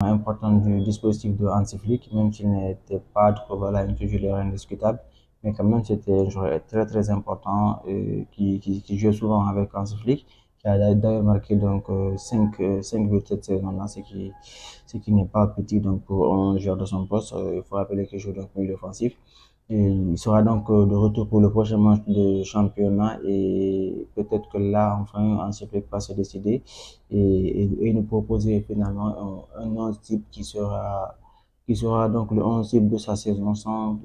important du dispositif de Hansi Flick, même s'il n'était pas trop voilà, un titulaire indiscutable. Mais quand même, c'était un joueur très important qui joue souvent avec Hansi Flick, qui a d'ailleurs marqué donc 5 buts cette saison-là, ce qui n'est pas petit donc pour un joueur de son poste. Il faut rappeler qu'il joue donc milieu offensif. Et il sera donc de retour pour le prochain match de championnat et peut-être que là, enfin, Hansi Flick va se décider et nous proposer finalement un 11 type qui sera donc le 11 type de sa saison sans,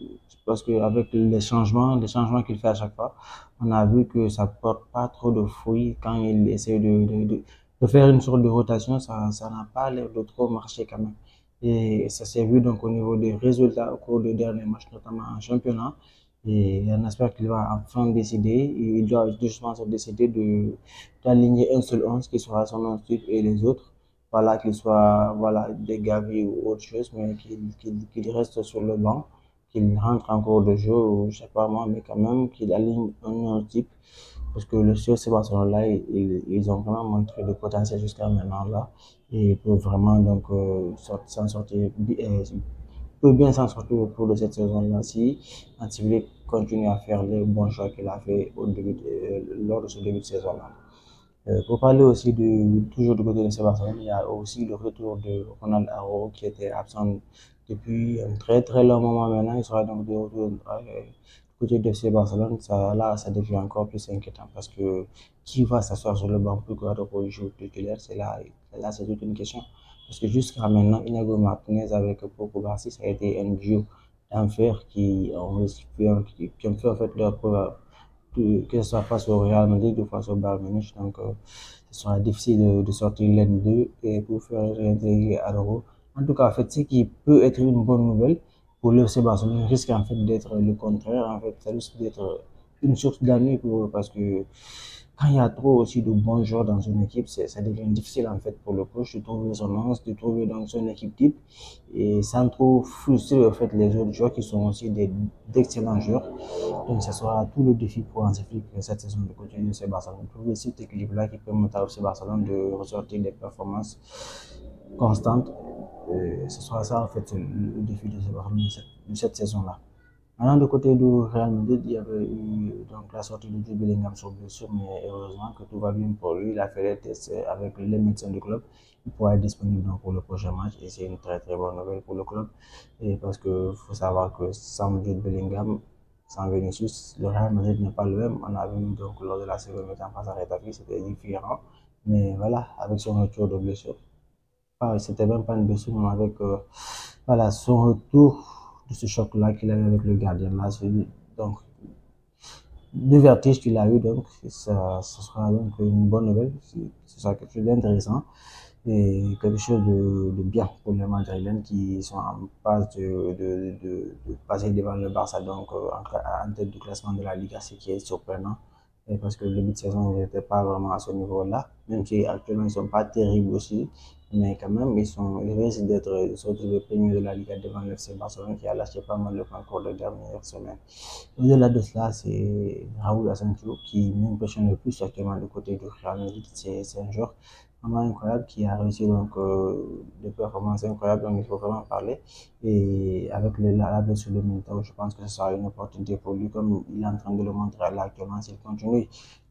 parce qu'avec les changements qu'il fait à chaque fois, on a vu que ça porte pas trop de fruits quand il essaie de faire une sorte de rotation, ça n'a pas l'air de trop marcher quand même. Et ça s'est vu donc au niveau des résultats au cours des derniers matchs, notamment en championnat. Et on espère qu'il va enfin décider. Il doit justement se décider d'aligner un seul 11 qui sera son 11 type et les autres, voilà, qu'ils soient voilà, des gavis ou autre chose, mais qu'il reste sur le banc, qu'il rentre en cours de jeu, ou je sais pas moi, mais quand même qu'il aligne un 11 type. Parce que le CFC Barcelone-là, ils ont vraiment montré le potentiel jusqu'à maintenant là. Et ils peuvent vraiment donc s'en sortir, peut bien s'en sortir au cours de cette saison-là si Antivier continue à faire les bons choix qu'il a fait lors de ce début de saison-là. Pour parler aussi toujours du côté de ce Barcelone, il y a aussi le retour de Ronald Araujo qui était absent depuis un très long moment maintenant. Il sera donc de retour du côté de ce Barcelone. Là, ça devient encore plus inquiétant parce que qui va s'asseoir sur le banc pour que Araujo joue titulaire, c'est toute une question. Parce que jusqu'à maintenant, Inago Martinez avec Pau Barcy, ça a été un duo d'enfer qui ont fait en fait leur preuve que ce soit face au Real Madrid ou face au Bayern Munich. Donc, ce sera difficile de sortir l'un d'eux et pour faire réintégrer Adoro. En tout cas, en fait, ce qui peut être une bonne nouvelle pour le FC Barcelone risque en fait d'être le contraire. En fait, ça risque d'être une source d'ennui pour eux parce que quand il y a trop aussi de bons joueurs dans une équipe, ça devient difficile en fait pour le coach de trouver son lance, de trouver donc son équipe type et sans trop frustrer en fait les autres joueurs qui sont aussi d'excellents joueurs. Donc, ce sera tout le défi pour Hansi Flick cette saison de continuer de Barcelone. Trouver cette équipe-là qui permettra au FC Barcelone de ressortir des performances constantes. Ce sera ça en fait le défi de Barcelone de cette saison-là. Maintenant, du côté du Real Madrid, il y avait eu donc la sortie de Jude Bellingham sur blessure, mais heureusement que tout va bien pour lui. Il a fait les tests avec les médecins du club. Il pourra être disponible donc pour le prochain match et c'est une très bonne nouvelle pour le club. Et parce que faut savoir que sans Jude Bellingham, sans Vinicius, le Real Madrid n'est pas le même. On a vu donc lors de la seconde mi-temps face à Retafe, c'était différent. Mais voilà, avec son retour de blessure, c'était même pas une blessure, mais avec voilà, son retour de ce choc-là qu'il a eu avec le gardien là, donc le vertige qu'il a eu, donc ça sera donc une bonne nouvelle, ce sera quelque chose d'intéressant et quelque chose de bien pour les Madrilènes qui sont en passe de passer devant le Barça donc en tête du classement de la Liga, ce qui est surprenant. Et parce que le début de saison n'était pas vraiment à ce niveau-là, même si actuellement ils ne sont pas terribles aussi, mais quand même ils risquent d'être surtout le premier de la Liga devant le FC Barcelone qui a lâché pas mal de points pour les dernières semaines. Au-delà de cela, c'est Raoul Asensio qui m'impressionne le plus actuellement du côté du Real Madrid. C'est un joueur vraiment incroyable qui a réussi donc des performances incroyables dont il faut vraiment parler. Et avec la blessure de Militao, je pense que ce sera une opportunité pour lui, comme il est en train de le montrer là actuellement. S'il continue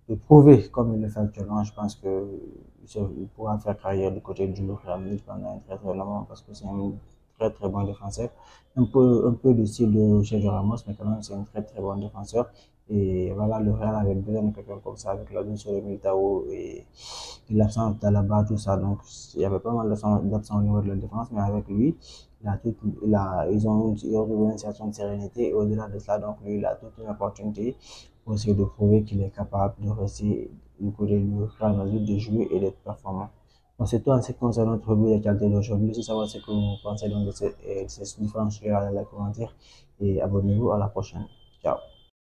de prouver comme il le fait actuellement, je pense qu'il pourra faire carrière du côté du Real Madrid pendant un très long moment parce que c'est un très bon défenseur. Un peu de style de Sergio Ramos, mais quand même c'est un très bon défenseur. Et voilà, le Real avait besoin de quelqu'un comme ça avec la blessure de Militao et l'absence d'Alaba, tout ça. Donc, il y avait pas mal d'absents au niveau de la défense, mais avec lui, ils ont trouvé une certaine sérénité. Et au-delà de cela, donc, lui, il a toute une opportunité pour essayer de prouver qu'il est capable de rester du côté du Real Madrid, de jouer et d'être performant. Donc, c'est tout en ce qui concerne notre revue de qualité d'aujourd'hui. Si savoir ce que vous pensez donc de ces différents sujets dans les commentaires et abonnez-vous à la prochaine. Ciao.